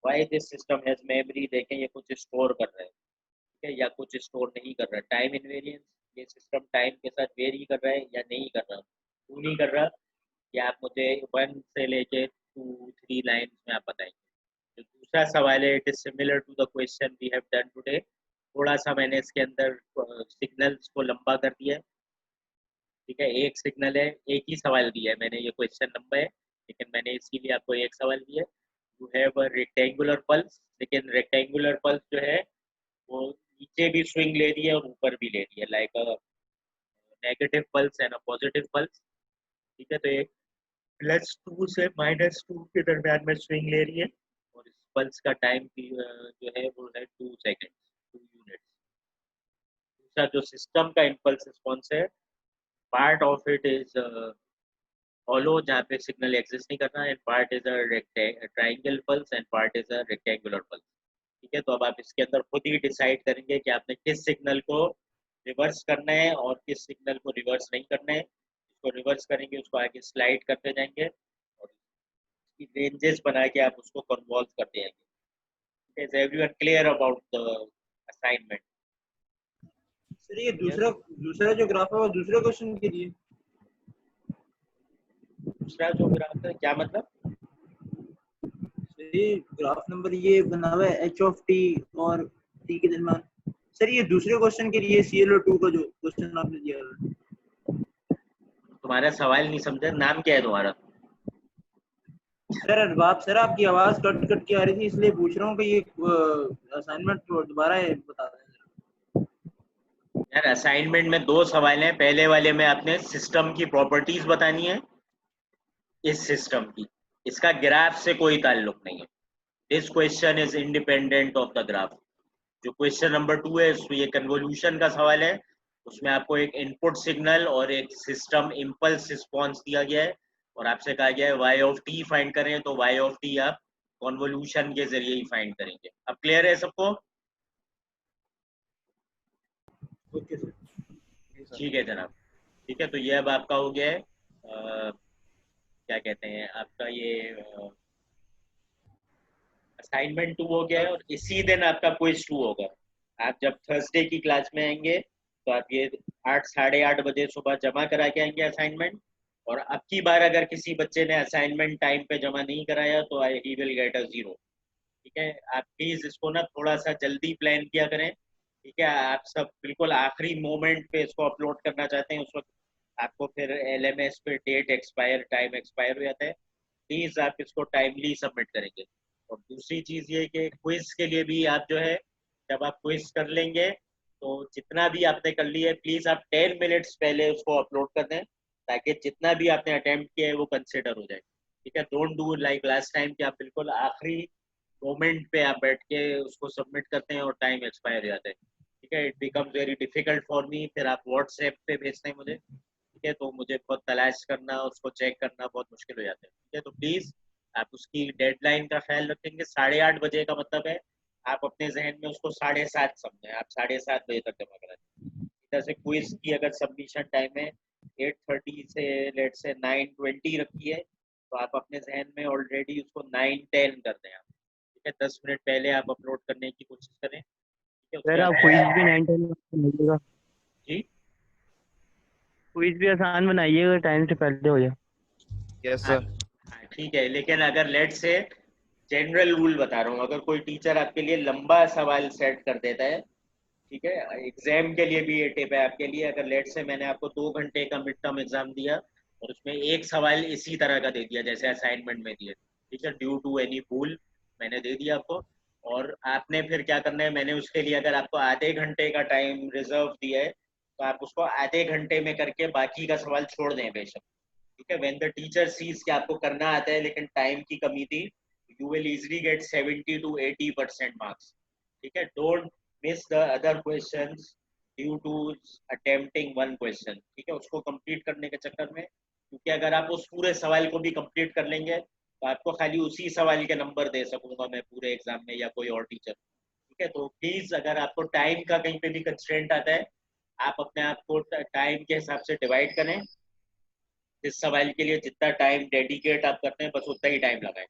why this system has memory, देखें ये कुछ स्टोर कर रहा है, ठीक है, या कुछ स्टोर नहीं कर रहा है, टाइम इनवेरिएंस, ये सिस्टम टाइम के साथ वेरी कर रहा है या नहीं कर रहा, क्यों नहीं कर रहा, या आप मुझे 1 से लेके 2-3 लाइन में आप बताएंगे। जो दूसरा सवाल है, it is similar to the question we have done today, थोड़ा सा मैंने इसके अंदर सिग्नल्स को लंबा कर दिया है, ठीक है, एक सिग्नल है, एक ही सवाल दिया है मैंने, ये क्वेश्चन लंबा है लेकिन मैंने इसके लिए आपको एक सवाल दिया है, you have a rectangular pulse, लेकिन रेक्टेंगुलर पल्स जो है वो नीचे भी स्विंग ले रही है और ऊपर भी ले रही है, like a negative pulse and a positive pulse, ठीक है, तो ये +2 से -2 के दरमियान में स्विंग ले रही है, और इस पल्स का टाइम जो है वो है 2 सेकेंड 2 यूनिट्स। दूसरा जो सिस्टम का इम्पल्स रिस्पॉन्स है, part of it is hollow जहाँ पे सिग्नल एग्जिस्ट नहीं करना, and part is a triangle pulse and part is a rectangular pulse, ठीक है, तो अब आप इसके अंदर खुद ही डिसाइड करेंगे कि आपने किस सिग्नल को रिवर्स करना है और किस सिग्नल को रिवर्स नहीं करना है, इसको रिवर्स करेंगे उसको आगे स्लाइड करते जाएंगे और इसकी रेंजेस बना के आप उसको कन्वॉल्व करते जाएंगे। Is everyone clear about the assignment?
Sir ये दूसरा दूसरा जो ग्राफ है वो दूसरे क्वेश्चन के लिए,
दूसरा जो ग्राफ है क्या मतलब?
सर ये ग्राफ नंबर ये बना हुआ है h(t) और t के दरम्यान, सर ये दूसरे क्वेश्चन के लिए CLO2 का जो क्वेश्चन आपने दिया है।
तुम्हारा सवाल नहीं समझा, नाम क्या है तुम्हारा?
सर आपकी आवाज कट कट के आ रही थी, इसलिए पूछ रहा हूँ कि ये असाइनमेंट दोबारा बता दें।
यार असाइनमेंट में 2 सवाल हैं। पहले वाले में आपने सिस्टम की प्रॉपर्टीज बतानी है, इस सिस्टम की, इसका ग्राफ से कोई ताल्लुक नहीं है। This question is independent of the graph. जो क्वेश्चन नंबर 2 है उसमें ये कन्वोल्यूशन का सवाल है, उसमें आपको एक इनपुट सिग्नल और एक सिस्टम इम्पल्स रिस्पॉन्स दिया गया है और आपसे कहा गया है y ऑफ t फाइंड करें, तो y ऑफ t आप कन्वोल्यूशन के जरिए ही फाइंड करेंगे। अब क्लियर है सबको?
Okay sir.
ठीक है जनाब, ठीक है। तो ये अब आपका हो गया है क्या कहते हैं आपका ये असाइनमेंट 2 हो गया है, और इसी दिन आपका क्विज 2 होगा। आप जब थर्सडे की क्लास में आएंगे तो आप ये 8 साढ़े 8 बजे सुबह जमा करा के आएंगे असाइनमेंट। और अब की बार अगर किसी बच्चे ने असाइनमेंट टाइम पे जमा नहीं कराया तो ही विल गेट अ 0। ठीक है, आप प्लीज इसको ना थोड़ा सा जल्दी प्लान किया करें। ठीक है, आप सब बिल्कुल आखिरी मोमेंट पे इसको अपलोड करना चाहते हैं, उस वक्त आपको फिर LMS पे डेट एक्सपायर, टाइम एक्सपायर हो जाता है। प्लीज आप इसको टाइमली सबमिट करेंगे। और दूसरी चीज ये कि क्विज के लिए भी आप जो है, जब आप क्विज कर लेंगे तो जितना भी आपने कर लिया है प्लीज आप 10 मिनट्स पहले उसको अपलोड कर दें, ताकि जितना भी आपने अटेम्प्ट किया है वो कंसिडर हो जाए। ठीक है, don't do like last time कि आप बिल्कुल आखिरी मोमेंट पे आप बैठ के उसको सबमिट करते हैं और टाइम एक्सपायर हो जाता है। ठीक है, it becomes very difficult for me. फिर आप व्हाट्सएप पे भेजते हैं मुझे, ठीक है, तो मुझे बहुत तलाश करना, उसको चेक करना बहुत मुश्किल हो जाता है। ठीक है, तो प्लीज आप उसकी डेडलाइन का ख्याल रखेंगे। 8:30 बजे का मतलब है आप अपने जहन में उसको 7:30 समझें, आप 7:30 बजे तक जमा करा दें। जैसे क्विज की अगर सबमिशन टाइम है 8:30 से लेट से 9:20 रखी है, तो आप अपने जहन में ऑलरेडी उसको 9:10 कर दें आप। ठीक है, 10 मिनट पहले आप अपलोड करने की कोशिश करें। ठीक है, उसके
सर आप
बाद
क्विज भी 9-10 बनाइएगा,
जी
क्विज भी आसान बनाइएगा, टाइम से पहले हो जाए।
यस
हाँ,
सर।
हाँ, ठीक है। लेकिन अगर लेट से जनरल रूल बता रहा हूँ, अगर कोई टीचर आपके लिए लंबा सवाल सेट कर देता है, ठीक है, एग्जाम के लिए भी ये टिप है आपके लिए। अगर लेट से मैंने आपको 2 घंटे का मिड टर्म एग्जाम दिया और उसमें एक सवाल इसी तरह का दे दिया जैसे असाइनमेंट में दिया, ठीक है, ड्यू टू एनी भूल मैंने दे दिया आपको, और आपने फिर क्या करना है, मैंने उसके लिए अगर आपको आधे घंटे का टाइम रिजर्व दिया है तो आप उसको आधे घंटे में करके बाकी का सवाल छोड़ दें बेशक। ठीक है, व्हेन द टीचर सीज कि आपको करना आता है लेकिन टाइम की कमी थी, you will easily get 70 to 80% marks. ठीक है, don't miss the other questions due to attempting one question. ठीक है, उसको कंप्लीट करने के चक्कर में, क्योंकि अगर आप उस पूरे सवाल को भी कंप्लीट कर लेंगे तो आपको खाली उसी सवाल के नंबर दे सकूंगा मैं पूरे एग्जाम में या कोई और टीचर। ठीक है, तो प्लीज अगर आपको टाइम का कहीं पे भी कंस्ट्रेंट आता है, आप अपने आप को टाइम के हिसाब से डिवाइड करें। इस सवाल के लिए जितना टाइम डेडिकेट आप करते हैं बस उतना ही टाइम लगाएं।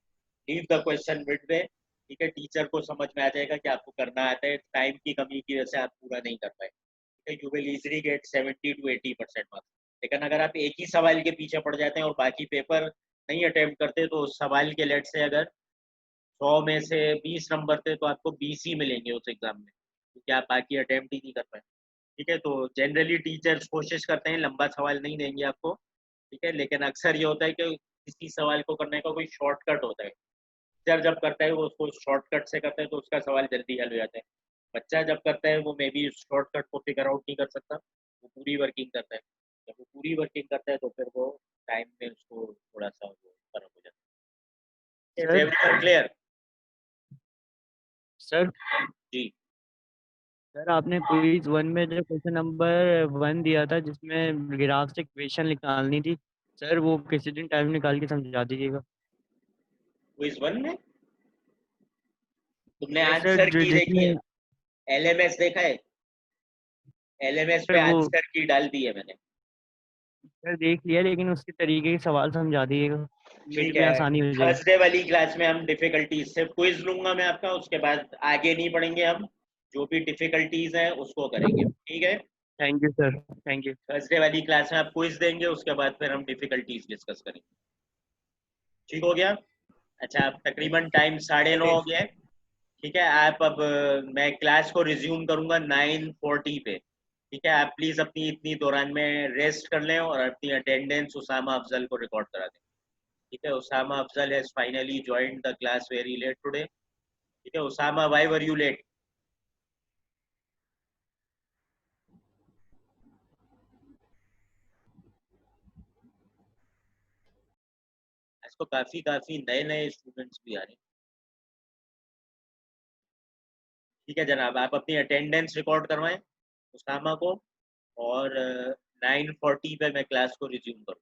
लीव द क्वेश्चन मिड में। ठीक है, टीचर को समझ में आ जाएगा कि आपको करना आता है, टाइम की कमी की वजह से आप पूरा नहीं कर पाए। ठीक है, you will easily get 70 to 80% marks. लेकिन अगर आप एक ही सवाल के पीछे पड़ जाते हैं और बाकी पेपर नहीं अटेम्प्ट करते, तो उस सवाल के लेट से अगर 100 में से 20 नंबर थे तो आपको 20 ही मिलेंगे उस एग्जाम में, क्योंकि आप बाकी अटेम्प्ट ही नहीं कर पाए। ठीक है, तो जनरली टीचर्स कोशिश करते हैं लंबा सवाल नहीं देंगे आपको। ठीक है, लेकिन अक्सर ये होता है कि किसी सवाल को करने का कोई शॉर्टकट होता है। टीचर जब करता है वो उसको शॉर्टकट से करता है तो उसका सवाल जल्दी हल हो जाता है। बच्चा जब करता है वो मे बी शॉर्टकट को फिगर आउट नहीं कर सकता, वो पूरी वर्किंग करता है। जब वो पूरी वर्किंग करता है तो फिर वो टाइम में उसको थोड़ा सा वो फर्क हो जाता है।
Sir
clear?
सर
जी
सर आपने क्विज 1 में जो क्वेश्चन नंबर 1 दिया था जिसमें ग्राफ से इक्वेशन निकालनी थी, सर वो किसी दिन टाइम निकाल के समझा दीजिएगा।
क्विज 1 में तुमने
यस सर,
आंसर
जो
की देखी है?
जिसमें
LMS देखा है? LMS
सर
पे
वो
आंसर की डाल दी है मैंने।
सर देख लिया, लेकिन उसके तरीके के सवाल समझा दीजिएगा, मिड
ठीक
में
है,
आसानी हो जाएगी।
थर्सडे वाली क्लास में हम डिफिकल्टीज सिर्फ क्विज लूंगा मैं आपका, उसके बाद आगे नहीं पढ़ेंगे हम, जो भी डिफिकल्टीज हैं उसको करेंगे। ठीक है,
thank you sir, thank you.
Thursday वाली क्लास में आप क्विज देंगे, उसके बाद फिर हम डिफिकल्टीज डिस्कस करेंगे। ठीक हो गया? अच्छा, अब तकरीबन टाइम 9:30 हो गया है। ठीक है, आप अब मैं क्लास को रिज्यूम करूंगा 9:40 पे। ठीक है, आप प्लीज अपनी इतनी दौरान में रेस्ट कर लें और अपनी अटेंडेंस उसामा अफजल को रिकॉर्ड करा दें। ठीक है, Usama Afzal has finally joined the class very late today. ठीक है, Usama why were you late? इसको काफी नए नए स्टूडेंट्स भी आ रहे हैं। ठीक है जनाब, आप अपनी अटेंडेंस रिकॉर्ड करवाएं उसामा को, और 9:40 पे मैं क्लास को रिज्यूम करूँ।